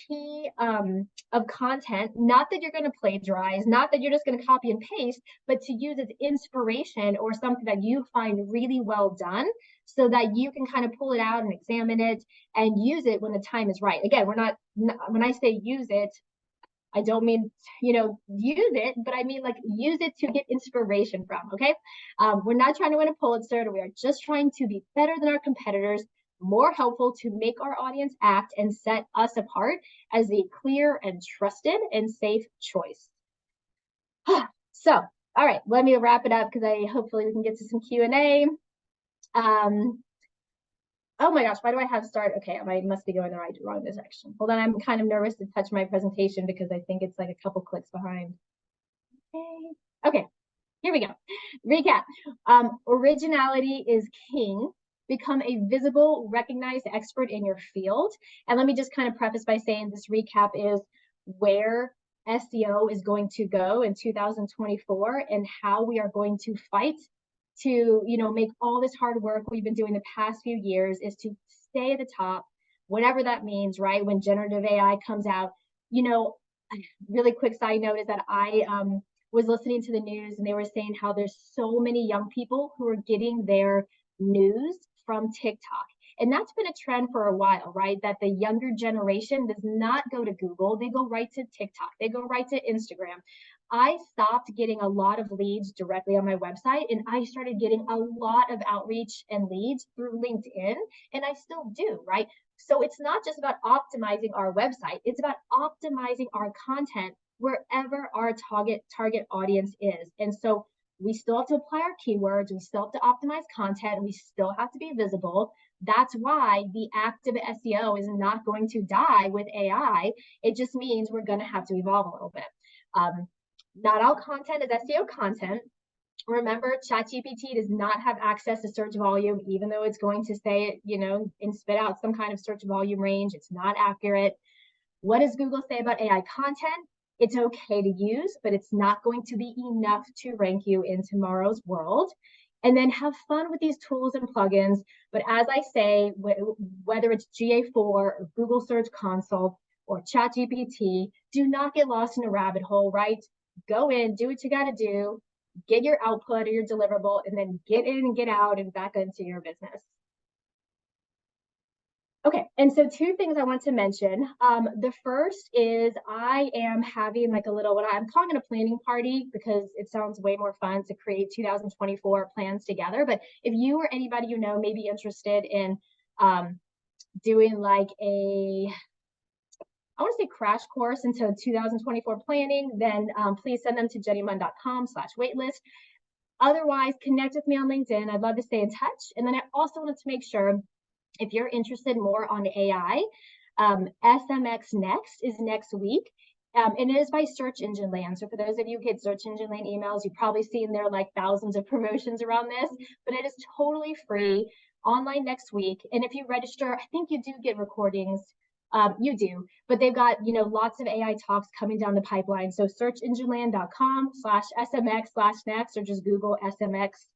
B: key of content, not that you're going to plagiarize, not that you're just going to copy and paste, but to use as inspiration or something that you find really well done, so that you can kind of pull it out and examine it and use it when the time is right. Again, when I say use it, I don't mean, use it, but I mean like use it to get inspiration from, okay? We're not trying to win a Pulitzer. We are just trying to be better than our competitors, more helpful to make our audience act and set us apart as a clear and trusted and safe choice. So, all right, let me wrap it up, because hopefully we can get to some Q&A. Oh my gosh, why do I have start? Okay, I must be going the wrong direction. Hold on, I'm kind of nervous to touch my presentation because I think it's like a couple clicks behind. Okay, here we go. Recap. Originality is king. Become a visible, recognized expert in your field. And let me just kind of preface by saying this recap is where SEO is going to go in 2024 and how we are going to fight to make all this hard work we've been doing the past few years is to stay at the top, whatever that means, right? When generative AI comes out, really quick side note is that I was listening to the news, and they were saying how there's so many young people who are getting their news from TikTok. And that's been a trend for a while, right? That the younger generation does not go to Google, they go right to TikTok, they go right to Instagram. I stopped getting a lot of leads directly on my website, and I started getting a lot of outreach and leads through LinkedIn, and I still do, right? So it's not just about optimizing our website, it's about optimizing our content wherever our target audience is. And so we still have to apply our keywords, we still have to optimize content, and we still have to be visible. That's why the active SEO is not going to die with AI. It just means we're going to have to evolve a little bit. Not all content is SEO content. Remember, ChatGPT does not have access to search volume, even though it's going to say it, you know, and spit out some kind of search volume range. It's not accurate. What does Google say about AI content? It's okay to use, but it's not going to be enough to rank you in tomorrow's world. And then have fun with these tools and plugins. But as I say, whether it's GA4 or Google Search Console or ChatGPT, do not get lost in a rabbit hole, right? Go in, do what you got to do, get your output or your deliverable, and then get in and get out and back into your business. Okay, and so two things I want to mention. The first is I am having like a little, what I'm calling it a planning party, because it sounds way more fun to create 2024 plans together. But if you or anybody you know may be interested in doing like a, I want to say crash course into 2024 planning, then please send them to jennymunn.com/waitlist. Otherwise, connect with me on LinkedIn. I'd love to stay in touch. And then I also wanted to make sure, if you're interested more on AI, SMX Next is next week. And it is by Search Engine Land. So for those of you who get Search Engine Land emails, you've probably seen there like thousands of promotions around this, but it is totally free, online next week. And if you register, I think you do get recordings. You do, but they've got, you know, lots of AI talks coming down the pipeline. So searchengineland.com/SMX/next, or just Google SMX,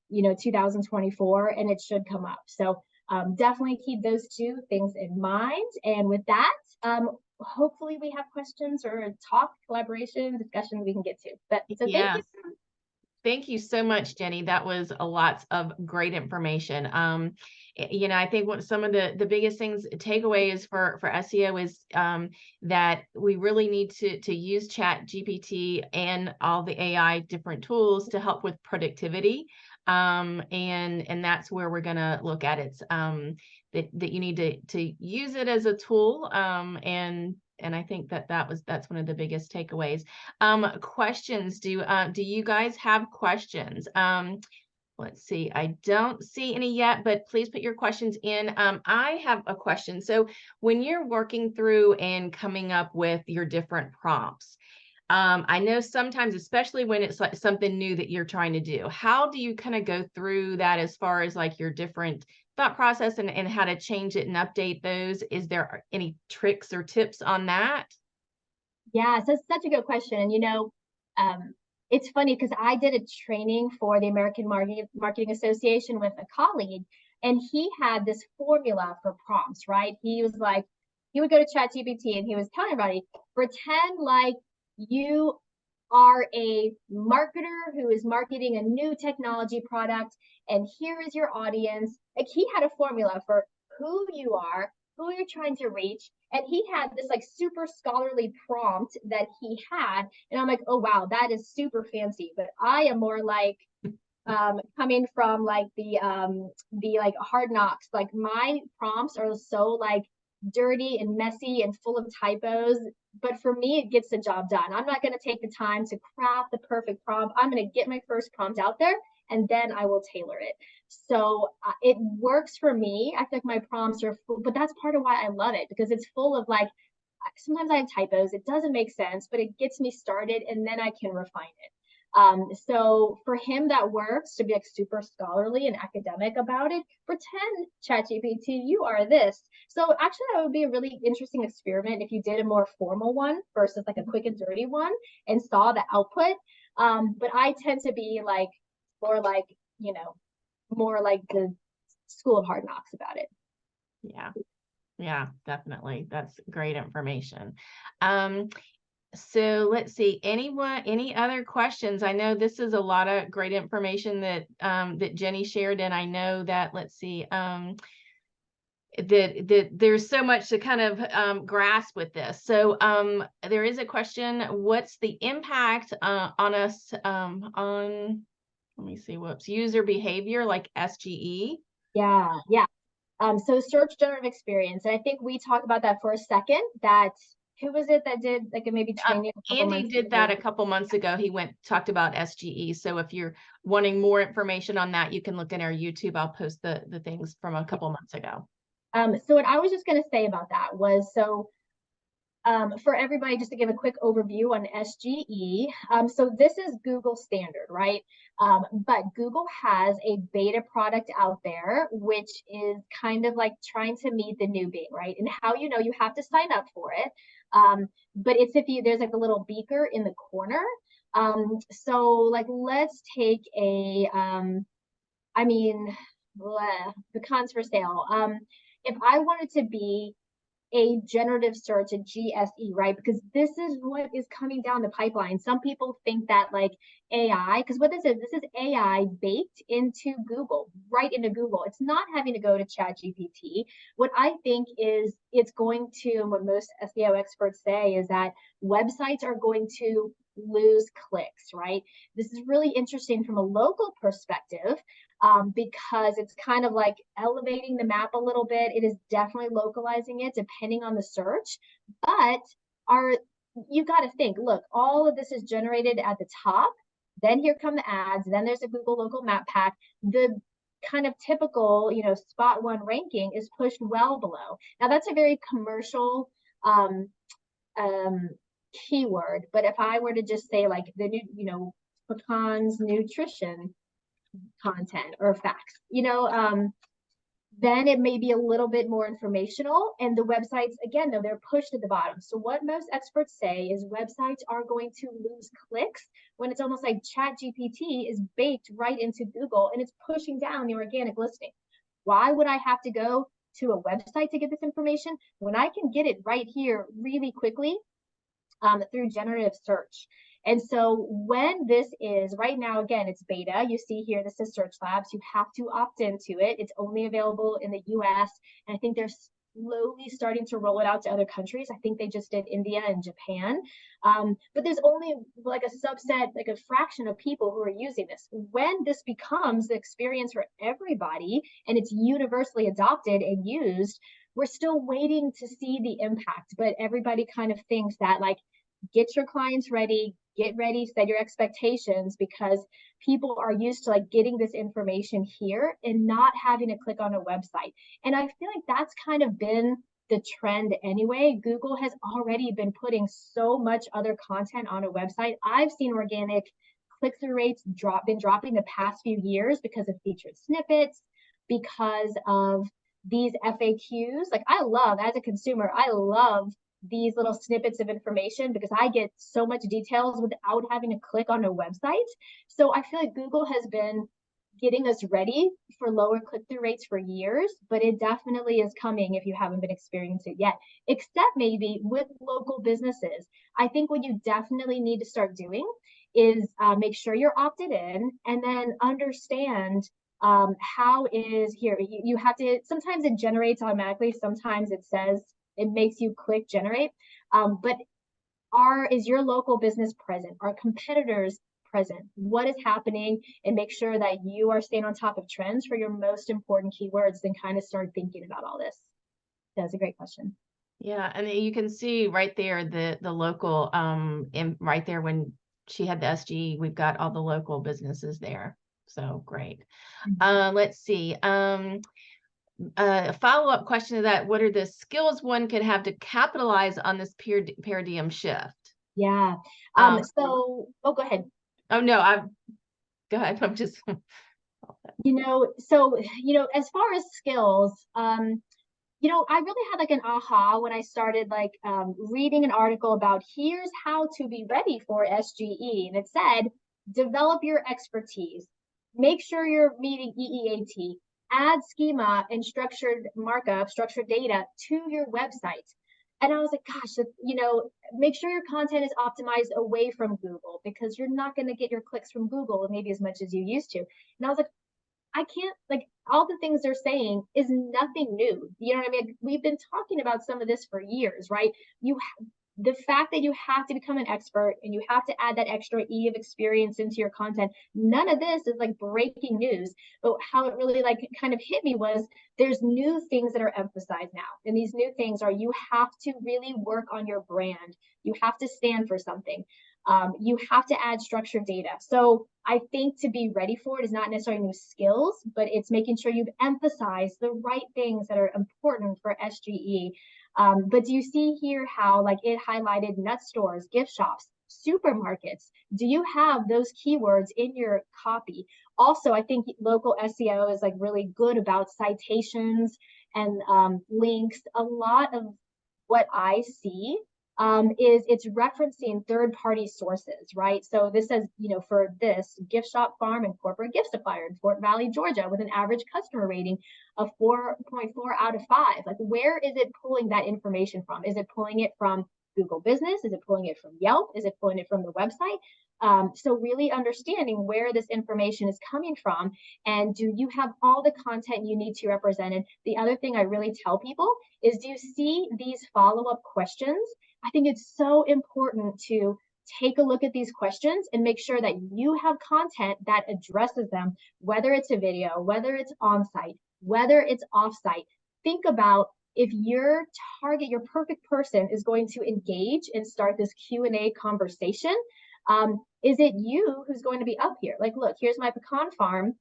B: you know, 2024, and it should come up. So definitely keep those two things in mind. And with that, hopefully we have questions or talk, collaboration, discussion we can get to. But so
A: thank you. Thank you so much, Jenny. That was a lot of great information. You know, I think what some of the biggest things takeaways for SEO is that we really need to use ChatGPT and all the AI different tools to help with productivity. And that's where we're going to look at it. That you need to use it as a tool. And I think that's one of the biggest takeaways. Questions. Do you guys have questions? Let's see. I don't see any yet, but please put your questions in. I have a question. So when you're working through and coming up with your different prompts, I know sometimes, especially when it's like something new that you're trying to do, how do you kind of go through that as far as like your different thought process and how to change it and update those? Is there any tricks or tips on that?
B: Yeah, so it's such a good question. And, you know, it's funny because I did a training for the American Marketing Association with a colleague, and he had this formula for prompts, right? He was like, he would go to ChatGPT and he was telling everybody, pretend like you are a marketer who is marketing a new technology product, and here is your audience. Like, he had a formula for who you are, who you're trying to reach, and he had this like super scholarly prompt that he had, and I'm like, oh wow, that is super fancy. But I am more like coming from like the like Hard Knocks. Like, my prompts are so like dirty and messy and full of typos, but for me it gets the job done. I'm not going to take the time to craft the perfect prompt. I'm going to get my first prompt out there, and then I will tailor it. So it works for me. I feel like my prompts are full, but that's part of why I love it, because it's full of like, sometimes I have typos, it doesn't make sense, but it gets me started and then I can refine it. So for him, that works, to be like super scholarly and academic about it. Pretend, ChatGPT, you are this. So actually, that would be a really interesting experiment if you did a more formal one versus like a quick and dirty one and saw the output. But I tend to be like more like, you know, more like the School of Hard Knocks about it.
A: Yeah, definitely. That's great information. So let's see, any other questions? I know this is a lot of great information that that Jenny shared, and I know that, let's see, that there's so much to kind of grasp with this. So there is a question: what's the impact on us on, let me see, whoops, user behavior, like SGE?
B: Yeah. So search generative experience, and I think we talked about that for a second, that Who was it that did like maybe training a couple
A: Andy
B: months
A: did
B: ago?
A: that a couple months ago. He talked about SGE. So if you're wanting more information on that, you can look in our YouTube. I'll post the things from a couple months ago.
B: So what I was just going to say about that was, so for everybody, just to give a quick overview on SGE. So this is Google standard, right? But Google has a beta product out there, which is kind of like trying to meet the newbie, right? And how you know, you have to sign up for it. But it's if you, there's like a little beaker in the corner. So like, let's take a, I mean, the cons for sale. If I wanted to be a generative search, a GSE, right? Because this is what is coming down the pipeline. Some people think that like AI, because what this is AI baked into Google, right into Google. It's not having to go to ChatGPT. What I think is it's going to, what most SEO experts say is that websites are going to lose clicks, right? This is really interesting from a local perspective, because it's kind of like elevating the map a little bit. It is definitely localizing it depending on the search, but you got to think, look, all of this is generated at the top. Then here come the ads. Then there's a Google local map pack. The kind of typical, spot one ranking is pushed well below. Now that's a very commercial keyword, but if I were to just say like the new, pecans nutrition content or facts, then it may be a little bit more informational. And the websites, again, though, they're pushed at the bottom. So what most experts say is websites are going to lose clicks when it's almost like ChatGPT is baked right into Google and it's pushing down the organic listing. Why would I have to go to a website to get this information when I can get it right here really quickly through generative search? And so when this is right now, again, it's beta. You see here, this is Search Labs. You have to opt into it. It's only available in the US. And I think they're slowly starting to roll it out to other countries. I think they just did India and Japan. But there's only like a subset, like a fraction of people who are using this. When this becomes the experience for everybody and it's universally adopted and used, we're still waiting to see the impact. But everybody kind of thinks that like, get your clients ready, get ready, set your expectations, because people are used to like getting this information here and not having to click on a website. And I feel like that's kind of been the trend anyway. Google has already been putting so much other content on a website. I've seen organic click-through rates been dropping the past few years because of featured snippets, because of these FAQs. Like as a consumer, I love these little snippets of information because I get so much details without having to click on a website. So I feel like Google has been getting us ready for lower click-through rates for years, but it definitely is coming if you haven't been experiencing it yet, except maybe with local businesses. I think what you definitely need to start doing is make sure you're opted in and then understand how is here. You have to, sometimes it generates automatically, sometimes it says, it makes you click generate. But is your local business present? Are competitors present? What is happening? And make sure that you are staying on top of trends for your most important keywords, then kind of start thinking about all this. That's a great question.
A: Yeah, and you can see right there the local right there when she had the SGE, we've got all the local businesses there. So great. Let's see. A follow-up question to that, what are the skills one could have to capitalize on this paradigm shift?
B: Yeah. So, go ahead.
A: Oh, no, go ahead. I'm just.
B: As far as skills, I really had like an aha when I started like reading an article about here's how to be ready for SGE. And it said, develop your expertise. Make sure you're meeting EEAT. Add schema and structured markup, structured data to your website. And I was like, gosh, make sure your content is optimized away from Google because you're not going to get your clicks from Google maybe as much as you used to. And I was like, I can't, like, all the things they're saying is nothing new. You know what I mean? We've been talking about some of this for years, right? the fact that you have to become an expert and you have to add that extra E of experience into your content, none of this is like breaking news. But how it really like kind of hit me was there's new things that are emphasized now. And these new things are you have to really work on your brand. You have to stand for something. You have to add structured data. So I think to be ready for it is not necessarily new skills, but it's making sure you've emphasized the right things that are important for SGE. But do you see here how like it highlighted nut stores, gift shops, supermarkets? Do you have those keywords in your copy? Also, I think local SEO is like really good about citations and links. A lot of what I see is it's referencing third-party sources, right? So this says, you know, for this gift shop, farm, and corporate gift supplier in Fort Valley, Georgia, with an average customer rating of 4.4 out of 5. Like, where is it pulling that information from? Is it pulling it from Google Business? Is it pulling it from Yelp? Is it pulling it from the website? So really understanding where this information is coming from, and do you have all the content you need to represent it? The other thing I really tell people is, do you see these follow-up questions? I think it's so important to take a look at these questions and make sure that you have content that addresses them, whether it's a video, whether it's on-site, whether it's off-site. Think about if your target, your perfect person is going to engage and start this Q&A conversation, is it you who's going to be up here? Like, look, here's my pecan farm.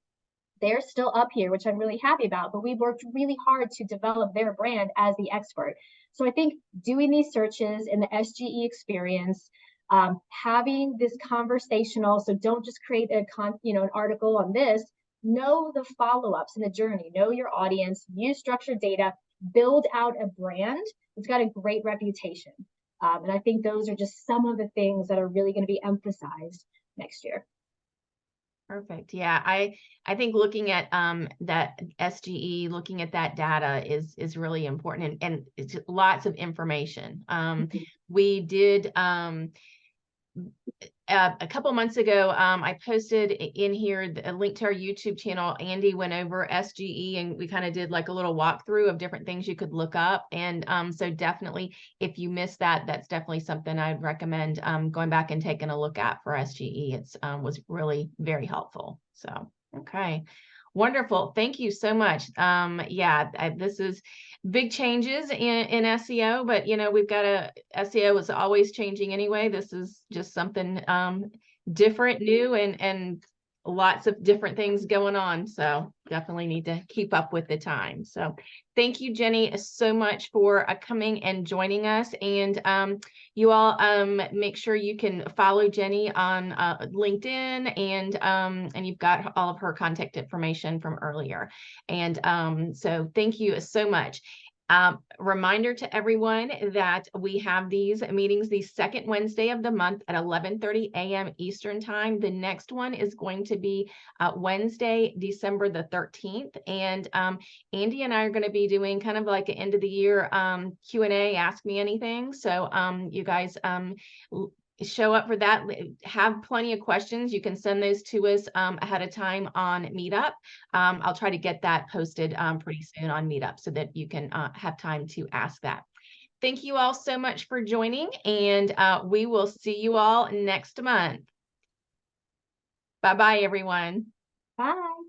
B: They're still up here, which I'm really happy about, but we've worked really hard to develop their brand as the expert. So I think doing these searches in the SGE experience, having this conversational, so don't just create an article on this, know the follow-ups in the journey, know your audience, use structured data, build out a brand that's got a great reputation. And I think those are just some of the things that are really going to be emphasized next year.
A: Perfect. Yeah, I think looking at that SGE, looking at that data is really important, and it's lots of information. We did a couple months ago, I posted in here a link to our YouTube channel. Andy went over SGE and we kind of did like a little walkthrough of different things you could look up. And so definitely, if you missed that, that's definitely something I'd recommend going back and taking a look at for SGE. It's was really very helpful. So, okay. Wonderful. Thank you so much. Yeah, this is big changes in SEO, but you know, we've got SEO is always changing anyway. This is just something different, new, and lots of different things going on. So definitely need to keep up with the time. So thank you, Jenny, so much for coming and joining us. And you all make sure you can follow Jenny on LinkedIn, and you've got all of her contact information from earlier. And so thank you so much. Reminder to everyone that we have these meetings the second Wednesday of the month at 11:30 a.m. Eastern time. The next one is going to be Wednesday, December the 13th. And Andy and I are going to be doing kind of like an end of the year Q&A, Ask Me Anything. So you guys show up for that. Have plenty of questions. You can send those to us ahead of time on Meetup. I'll try to get that posted pretty soon on Meetup so that you can have time to ask that. Thank you all so much for joining, and we will see you all next month. Bye-bye, everyone.
B: Bye.